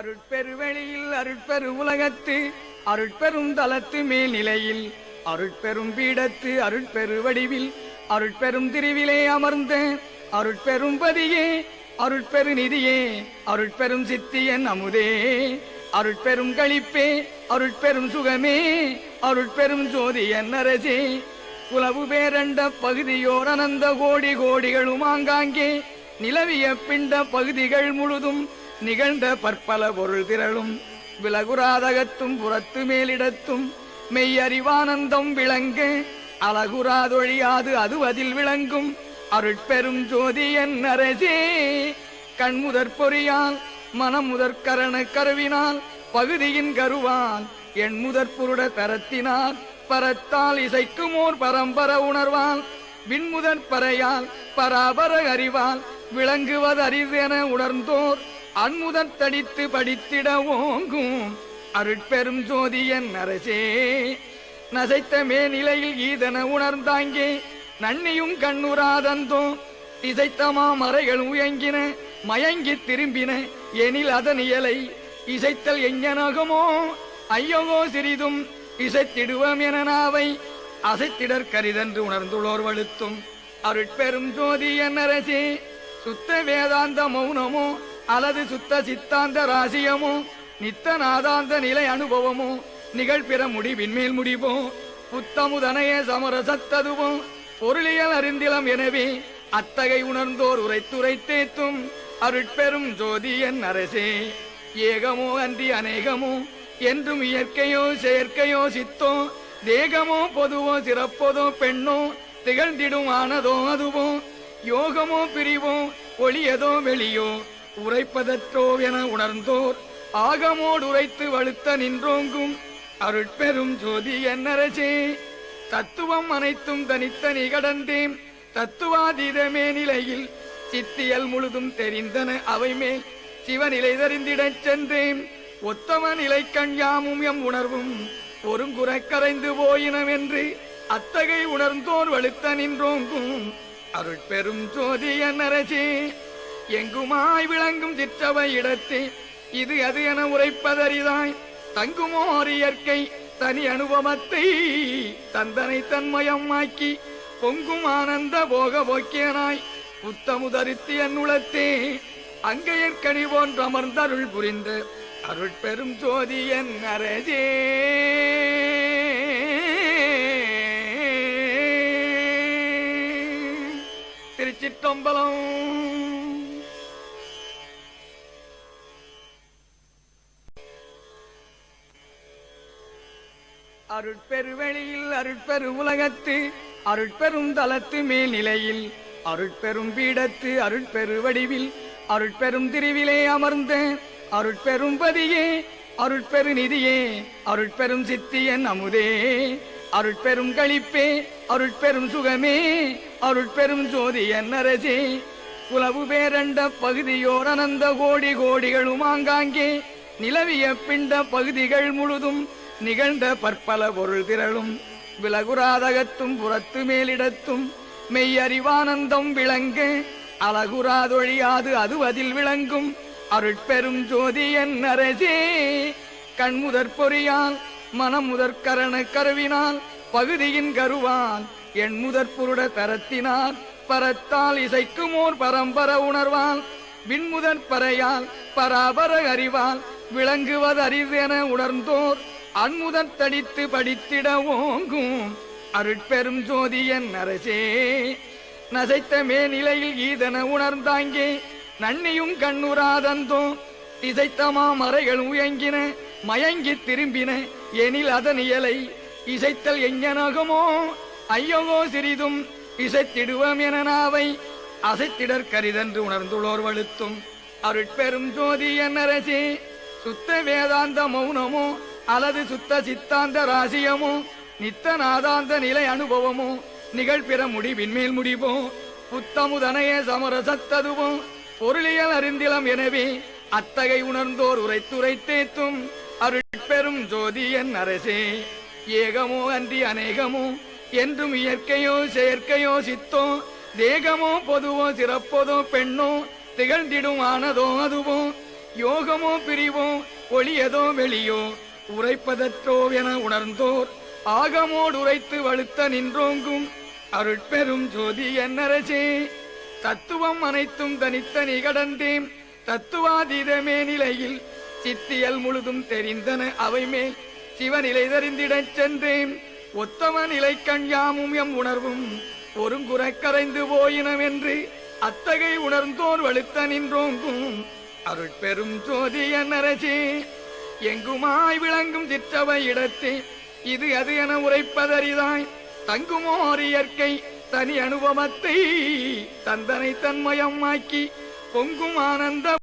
அருட்பெருவெளியில் அருட்பெரு உலகத்து அருட்பெரும் தலத்து மேல்நிலையில் அருட்பெரும் பீடத்து அருட்பெரு வடிவில் அருட்பெரும் திருவிலே அமர்ந்த அருட்பெரும் பதியே அருட்பெரு நிதியே அருட்பெரும் சித்தியன் அமுதே அருட்பெரும் களிப்பே அருட்பெரும் சுகமே அருட்பெரும் ஜோதியன் அரசே உலவு பேரண்ட பகுதியோர் அனந்த கோடி கோடிகளும் ஆங்காங்கே நிலவிய பிண்ட பகுதிகள் முழுதும் நிகழ்ந்த பற்பல பொருள் திரளும் விலகுராதகத்தும் புறத்து மேலிடத்தும் மெய்யறிவானந்தம் விளங்க அலகுராதொழியாது அது அதில் விளங்கும் அருட்பெரும் ஜோதியன் அரசே கண்முதற் பொறியால் மனமுதற் கரண கருவினால் பகுதியின் கருவால் என் முதற் புருட தரத்தினால் பரத்தால் இசைக்குமோர் பரம்பர உணர்வால் விண்முதற் பறையால் பராபர அறிவால் விளங்குவதறிவென உணர்ந்தோர் அன்முதற் தடித்து படித்திட ஓங்கும் அருட்பெரும் ஜோதியன் அரசே நசைத்த மேநிலையில் ஈதன உணர்ந்தாங்கே நன்னியும் கண்ணுராதந்தோ இசைத்தமா மறைகள் உயங்கின மயங்கி திரும்பின எனில் அதன் இயலை இசைத்தல் எஞ்ஞனகமோ ஐயகோ சிறிதும் இசைத்திடுவோம் என நாவை அசைத்திடற் கரிதென்று உணர்ந்துள்ளோர் வழுத்தும் அருட்பெரும் ஜோதியன் அரசே சுத்த வேதாந்த மௌனமோ அல்லது சுத்த சித்தாந்த ராசியமோ நித்த நாதாந்த நிலை அனுபவமோ நிகழ்பிற முடிவின் மேல் முடிவோ புத்தமுதனைய சமரசத்ததுவோ பொருளியல் அறிந்திலம் எனவே அத்தகை உணர்ந்தோர் உரைத்துரைத்தேத்தும் அருட்பெரும் ஜோதியன் அரசே ஏகமோ அன்றி அநேகமோ என்றும் இயற்கையோ செயற்கையோ சித்தோ தேகமோ பொதுவோ சிறப்பதோ பெண்ணோ திகழ்ந்திடும் ஆனதோ அதுவோ யோகமோ பிரிவோ ஒளியதோ வெளியோ உரைப்பதற்றோ என உணர்ந்தோர் ஆகமோடு உரைத்து வலுத்த நின்றோங்கும் அருட்பெரும் ஜோதியன் அரசே தத்துவம் அனைத்தும் தனித்தனி கடந்தேன் தத்துவாதீதமே நிலையில் சித்தியல் முழுதும் தெரிந்தன அவை மேல் சிவநிலை தெரிந்திடச் சென்றேன் ஒத்தம நிலை கண்யாமும் எம் உணர்வும் ஒருங்குற கரைந்து போயினம் என்று அத்தகை உணர்ந்தோர் வலுத்த நின்றோங்கும் அருட்பெரும் ஜோதியன் அரசே எங்குமாய் விளங்கும் சிற்றவை இடத்தே இது அது என உரைப்பதறிதாய் தங்குமோர் இயற்கை தனி அனுபவத்தை தந்தனை தன்மயமாக்கி பொங்கும் ஆனந்த போக போக்கியனாய் புத்தமுதரித்து என் உளத்தே அங்கையற்கனி போன்று அமர்ந்தருள் புரிந்த அருட்பெரும் ஜோதியன் அரசே திருச்சிற்றம்பலம். அருட்பெருவெளியில் அருட்பெரு உலகத்து அருட்பெரும் தலத்து மேல்நிலையில் அருட்பெரும் பீடத்து அருட்பெரு வடிவில் அருட்பெரும் திருவிலே அமர்ந்த அருட்பெரும் பதியே அருட்பெரு நிதியே அருட்பெரும் சித்தியன் அமுதே அருட்பெரும் களிப்பே அருட்பெரும் சுகமே அருட்பெரும் ஜோதியன் அரசே உலவு பேரண்ட பகுதியோர் அனந்த கோடி கோடிகளும் ஆங்காங்கே நிலவிய பிண்ட பகுதிகள் முழுதும் நிகழ்ந்த பற்பல பொருள் திரளும் விலகுராதகத்தும் புறத்து மேலிடத்தும் மெய்யறிவானந்தம் விளங்க அலகுராதொழியாது அது அதில் விளங்கும் அருட்பெரும் ஜோதியன் அரசே கண்முதற் பொறியால் மனமுதற் கரண கருவினால் பகுதியின் கருவால் என் முதற் புருட தரத்தினால் பரத்தால் இசைக்குமோர் பரம்பர உணர்வால் விண்முதற் பறையால் பராபர அறிவால் விளங்குவதறிவென உணர்ந்தோர் அன்முதற் தடித்து படித்திட ஓங்கும் அருட்பெரும் ஜோதியன் அரசே நசைத்த மேநிலையில் ஈதன உணர்ந்தாங்கே நன்னியும் கண்ணுராதந்தோ இசைத்தமா மறைகள் உயங்கின மயங்கி திரும்பின எனில் அதன் இயலை இசைத்தல் எஞ்ஞனகமோ ஐயகோ சிறிதும் இசைத்திடுவோம் என நாவை அசைத்திடற் கரிதென்று உணர்ந்துள்ளோர் வழுத்தும் அருட்பெரும் ஜோதியன் அரசே சுத்த வேதாந்த மௌனமோ அல்லது சுத்த சித்தாந்த ராசியமோ நித்த நாதாந்த நிலை அனுபவமோ நிகழ்பிற முடிவின் மேல் முடிவோ புத்தமுதனைய சமரசத்ததுவோ பொருளியல் அறிந்திலம் எனவே அத்தகை உணர்ந்தோர் உரைத்துரைத்தேத்தும் அருட்பெரும் ஜோதியன் அரசே ஏகமோ அன்றி அநேகமோ என்றும் இயற்கையோ செயற்கையோ சித்தோ தேகமோ பொதுவோ சிறப்பதோ பெண்ணோ திகழ்ந்திடும் ஆனதோ அதுவோ யோகமோ பிரிவோ ஒளியதோ வெளியோ உரைப்பதற்றோ என உணர்ந்தோர் ஆகமோடு உரைத்து வலுத்த நின்றோங்கும் அருட்பெரும் ஜோதி என்னரசே. தத்துவம் அனைத்தும் தனித்தனி கடந்தேன் தத்துவாதீதமே நிலையில் சித்தியல் முழுதும் தெரிந்தன அவை மேல் சிவநிலை தெரிந்திடச் சென்றேன். ஒத்தம நிலை கண்யாமும் எம் உணர்வும் ஒருங்குறக் கரைந்து போயினவென்று அத்தகை உணர்ந்தோர் வலுத்த நின்றோங்கும் அருட்பெரும் ஜோதி என்னரசே. எங்குமாய் விளங்கும் சிற்றவை இடத்தே இது அது என உரைப்பதறிதாய் தங்குமோர் இயற்கை தனி அனுபவத்தை தந்தனை தன்மயமாக்கி பொங்கும் ஆனந்த